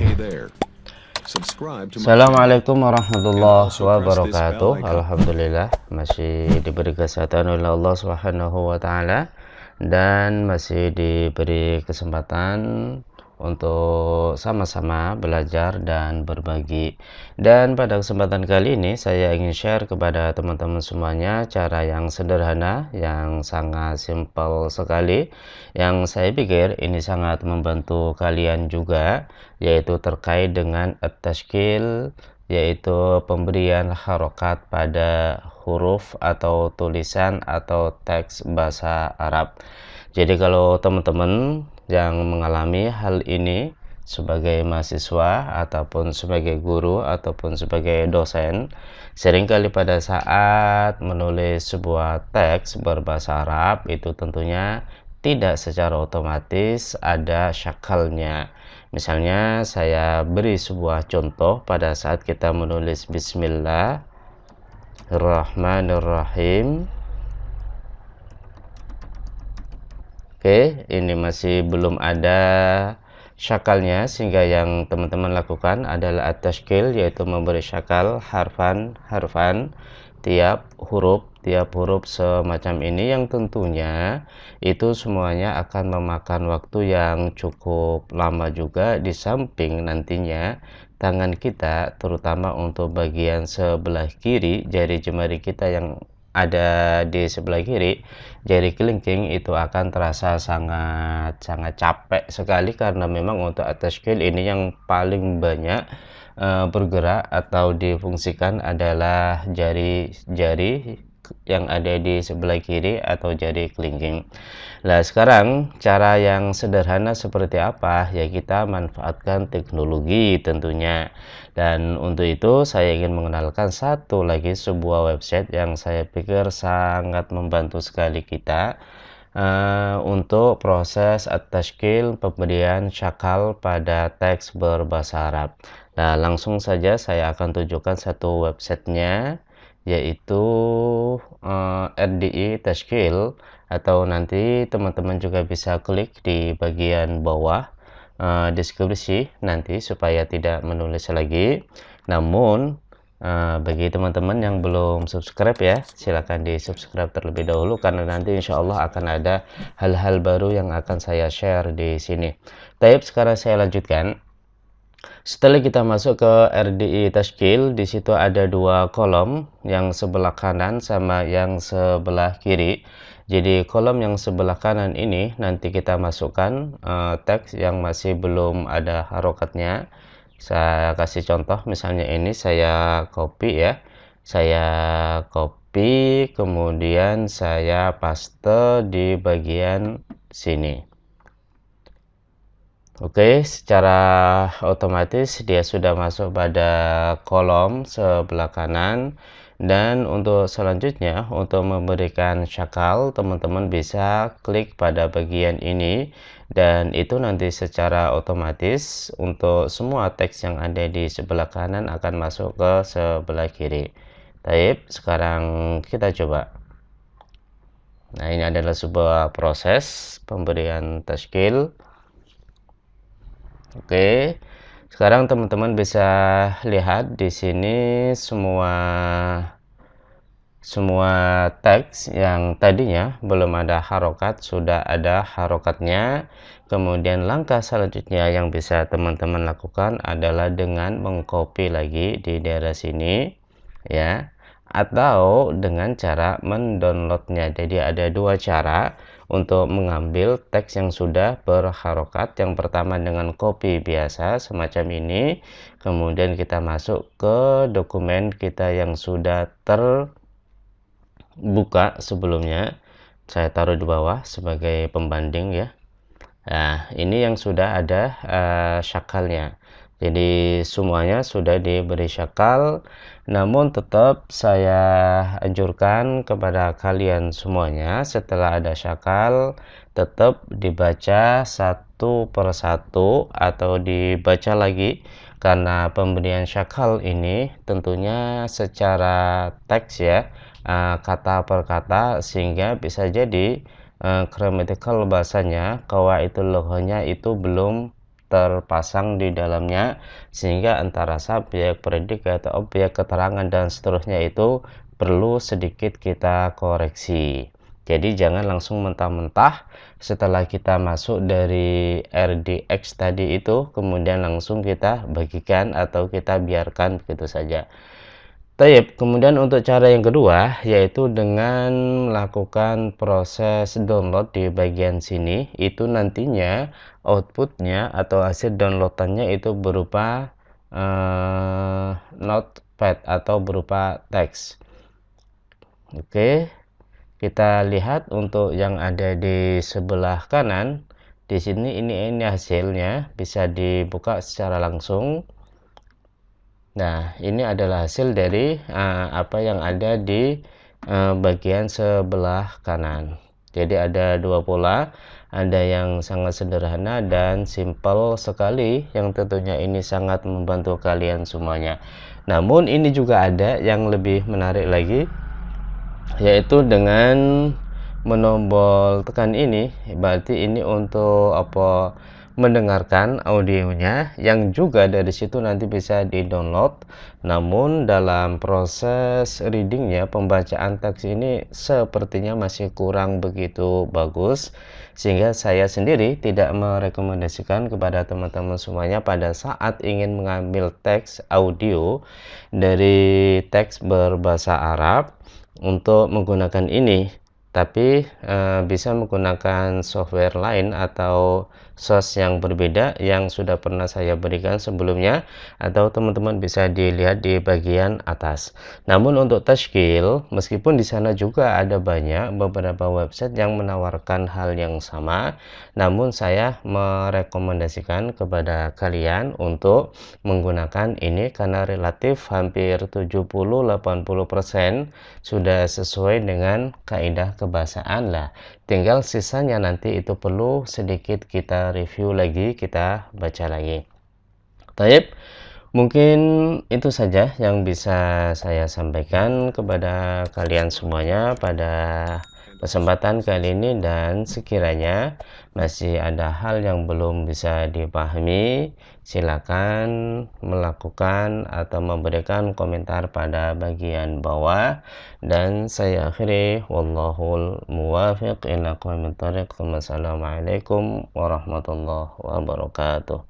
Hey there. Subscribe to my channel. Assalamualaikum warahmatullahi Also press this bell wabarakatuh. icon. Alhamdulillah masih diberi kesehatan oleh Allah Subhanahu wa taala dan masih diberi kesempatan untuk sama-sama belajar dan berbagi. Dan pada kesempatan kali ini saya ingin share kepada teman-teman semuanya cara yang sederhana, yang sangat simpel sekali, yang saya pikir ini sangat membantu kalian juga, yaitu terkait dengan at-tashkil, yaitu pemberian harokat pada huruf atau tulisan atau teks bahasa Arab. Jadi kalau teman-teman yang mengalami hal ini sebagai mahasiswa ataupun sebagai guru ataupun sebagai dosen, seringkali pada saat menulis sebuah teks berbahasa Arab itu tentunya tidak secara otomatis ada syakalnya. Misalnya saya beri sebuah contoh pada saat kita menulis Bismillahirrahmanirrahim. Oke, ini masih belum ada syakalnya, sehingga yang teman-teman lakukan adalah at-tashkil, yaitu memberi syakal harfan tiap huruf semacam ini, yang tentunya itu semuanya akan memakan waktu yang cukup lama juga, di samping nantinya tangan kita terutama untuk bagian sebelah kiri, jari jemari kita yang ada di sebelah kiri, jari kelingking itu akan terasa sangat capek sekali, karena memang untuk at-tashkil ini yang paling banyak bergerak atau difungsikan adalah jari-jari yang ada di sebelah kiri atau jari kelingking. Nah, sekarang cara yang sederhana seperti apa? Ya, kita manfaatkan teknologi tentunya. Dan untuk itu saya ingin mengenalkan satu lagi sebuah website yang saya pikir sangat membantu sekali kita untuk proses at-tashkil, pemberian syakal pada teks berbahasa Arab. Nah, langsung saja saya akan tunjukkan satu websitenya, yaitu RDI Tashkil, atau nanti teman-teman juga bisa klik di bagian bawah deskripsi nanti supaya tidak menulis lagi. Namun bagi teman-teman yang belum subscribe, ya silakan di subscribe terlebih dahulu, karena nanti insya Allah akan ada hal-hal baru yang akan saya share di sini. Baik, sekarang saya lanjutkan. Setelah kita masuk ke RDI Tashkil, di situ ada dua kolom, yang sebelah kanan sama yang sebelah kiri. Jadi kolom yang sebelah kanan ini nanti kita masukkan teks yang masih belum ada harokatnya. Saya kasih contoh, misalnya ini saya copy, ya. Saya copy, kemudian saya paste di bagian sini. Oke, secara otomatis dia sudah masuk pada kolom sebelah kanan. Dan untuk selanjutnya, untuk memberikan syakal, teman-teman bisa klik pada bagian ini, dan itu nanti secara otomatis untuk semua teks yang ada di sebelah kanan akan masuk ke sebelah kiri. Baik, sekarang kita coba. Nah, ini adalah sebuah proses pemberian tashkil. Oke, sekarang teman-teman bisa lihat di sini semua teks yang tadinya belum ada harokat sudah ada harokatnya. Kemudian langkah selanjutnya yang bisa teman-teman lakukan adalah dengan mengcopy lagi di daerah sini, ya, atau dengan cara mendownloadnya. Jadi ada dua cara untuk mengambil teks yang sudah berharokat. Yang pertama dengan copy biasa semacam ini, kemudian kita masuk ke dokumen kita yang sudah terbuka sebelumnya. Saya taruh di bawah sebagai pembanding, ya. Nah, ini yang sudah ada syakalnya. Jadi semuanya sudah diberi syakal, namun tetap saya anjurkan kepada kalian semuanya, setelah ada syakal tetap dibaca satu persatu atau dibaca lagi, karena pemberian syakal ini tentunya secara teks, ya, kata per kata, sehingga bisa jadi gramatikal bahasanya, qawaidul lughahnya itu belum terpasang di dalamnya, sehingga antara subjek, predikat, objek, keterangan, dan seterusnya itu perlu sedikit kita koreksi. Jadi jangan langsung mentah-mentah setelah kita masuk dari RDX tadi itu kemudian langsung kita bagikan atau kita biarkan begitu saja. Taib. Kemudian untuk cara yang kedua yaitu dengan melakukan proses download di bagian sini, itu nantinya outputnya atau hasil downloadannya itu berupa notepad atau berupa teks. Oke, kita lihat untuk yang ada di sebelah kanan. Di sini ini hasilnya bisa dibuka secara langsung. Nah, ini adalah hasil dari apa yang ada di bagian sebelah kanan. Jadi ada dua pola, ada yang sangat sederhana dan simple sekali, yang tentunya ini sangat membantu kalian semuanya. Namun ini juga ada yang lebih menarik lagi, yaitu dengan menombol tekan ini, berarti ini untuk apa, mendengarkan audionya, yang juga dari situ nanti bisa di-download. Namun dalam proses readingnya, pembacaan teks ini sepertinya masih kurang begitu bagus, sehingga saya sendiri tidak merekomendasikan kepada teman-teman semuanya pada saat ingin mengambil teks audio dari teks berbahasa Arab untuk menggunakan ini, tapi bisa menggunakan software lain atau source yang berbeda yang sudah pernah saya berikan sebelumnya, atau teman-teman bisa dilihat di bagian atas. Namun untuk tashkil, meskipun di sana juga ada beberapa website yang menawarkan hal yang sama, namun saya merekomendasikan kepada kalian untuk menggunakan ini karena relatif hampir 70-80% sudah sesuai dengan kaidah kebahasaan lah. Tinggal sisanya nanti itu perlu sedikit kita review lagi, kita baca lagi. Taib, mungkin itu saja yang bisa saya sampaikan kepada kalian semuanya pada kesempatan kali ini, dan sekiranya masih ada hal yang belum bisa dipahami, silakan melakukan atau memberikan komentar pada bagian bawah, dan saya akhiri wallahul muwafiq ila aqwamit thoriq. Wassalamualaikum warahmatullahi wabarakatuh.